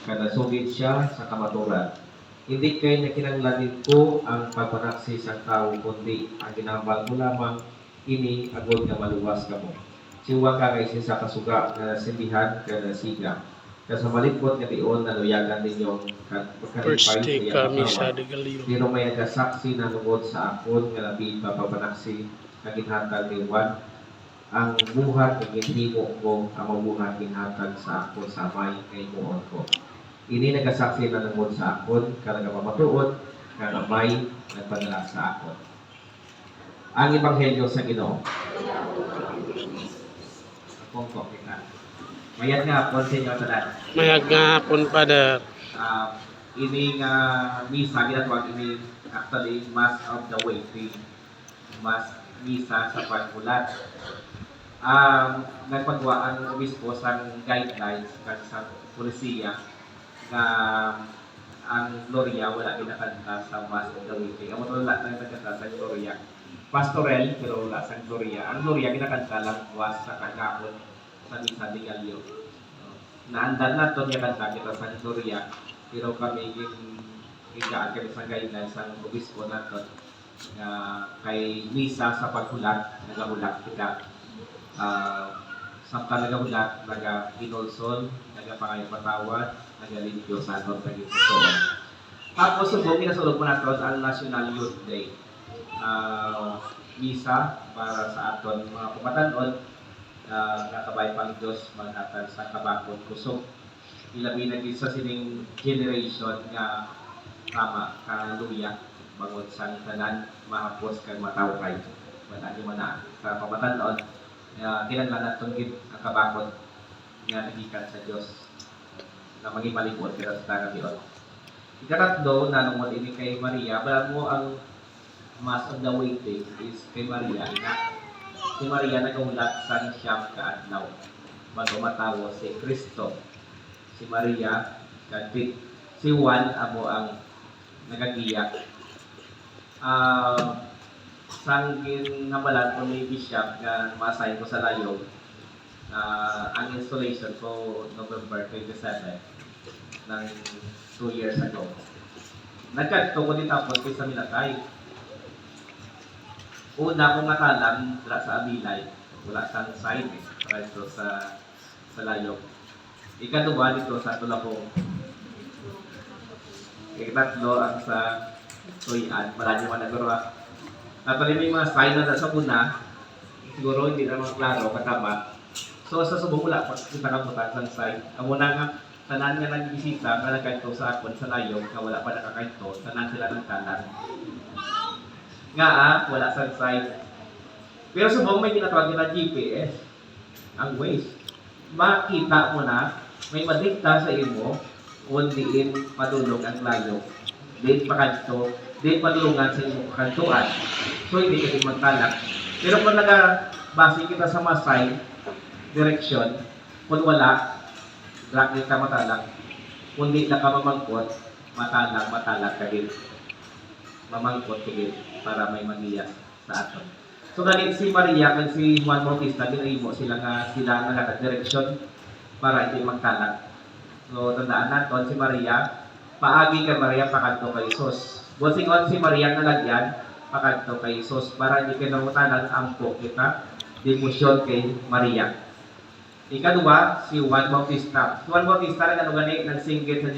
kada sugid siya sa kamaturan. Hindi kay nakinahanglanin ko ang pagpanaksi sa tao, kundi ang ginambal ko lamang ini agod nga maluwas kamo. Siwa ka kay sa kasuga na nasindihan kada siga. Kasi malipot nga diyon na luyagan ninyong First kalipay take sa kami iyang sa katawan. Degalio. Pero may nagasaksi na lungod sa akon nga labi papapanaksi na ginhatag ni Juan ang buhat ng gintimo ko ang mabuhat ginhatag sa akon sa may kay muon ko. Ini nagasaksi na lungod sa akon kada mamatuod nga may nagpadala sa akon. Ang ebanghelyo sa Ginoo. Akong ko kita. Mayat nga po sa inyo tanan. Mayag nga hapon, Father. Ini nga misa ginatawag ini actually Mass of the Waiting. Mass misa sa pagmulat. Nagpagawa ang obispo sa guidelines kan sa polisiya na ang Gloria wala kinakanta sa Mass of the Waiting. Ang wala lang nagkanta sa Gloria. Pastorel pero wala sa Gloria. Ang Gloria kinakanta lang was sa kagapon sa misa de Gallo. Naandan na ito niya kanta kita sa Gloria, pero kami higaan kami sa guidelines sa obispo na ito kay misa sa paghulat, nagahulat kita. Samtang nagahulat, naga-inolson, nagapangayapatawad, naga-limpyo sa aton kagitusoon. Tapos subong inasulog mo natin ang National Youth Day. Misa para sa aton mga kumatanon, nakabay pang Diyos maghatag sa kabakot kusog. Ilabi na sa sining generation nga tama, kaluya, bangod sa tanan, mahapos kag matawkay. Wala di man na. Sa pamatanon, kinanglan natong ang kabakot nga nagikan sa Diyos na magipalikod kita sa tanang diyon. Ikatatlo, nanungod ini kay Maria, balang mo ang Mass of the Waiting is kay Maria, ina. Si Maria nagahulat sa siyam ka adlaw bago matawo si Kristo. Si Maria kadit si Juan amo ang nagagiyak. Sanggin nabalan ko ni Bishop nga masay ko sa layo. Ang installation ko November 27 ng 2 years ago. Nagkadto ko din tapos kay sa Minatay. Una kong matalang wala sa Abilay, wala sa sign dito sa Layog. Ikaduwa dito sa Tulapong. Ikatatlo ang sa Tuyan, marami man nagurwa. Actually may mga sign na sa una, siguro hindi na mga klaro, katama. So sa subong wala pa kita kamutan sa sign. Ang una nga, tanan nga nagbisita, nga nagkaito sa akon sa Layog, nga wala pa nakakaito, tanan sila ng tanan. Wala sa site. Pero subong may tinatawag na GPS, ang Waze. Makita mo na, may madikta sa imo, kung diin padulong ang layo, diin pakanto, diin padulungan sa imo kakantuan. So, hindi ka din magtalak. Pero kung nagabase kita sa masay, direksyon, kung wala, drag din ka matalak. Kung di na ka mamangkot, matalak ka din. Mamangkot ka din para may magiyas sa aton. So galit si Maria at si Juan Bautista, ginahimo sila nga nakadireksyon para hindi magkalat. So tandaan natin si Maria, paagi kay Maria pakanto kay Isus. Busingon si Maria nga lagyan pakanto kay Isus para hindi kayo namutanan ang po kita demosyon kay Maria. Ikaduwa, si Juan Bautista. Si Juan Bautista na gani nagsinggit sa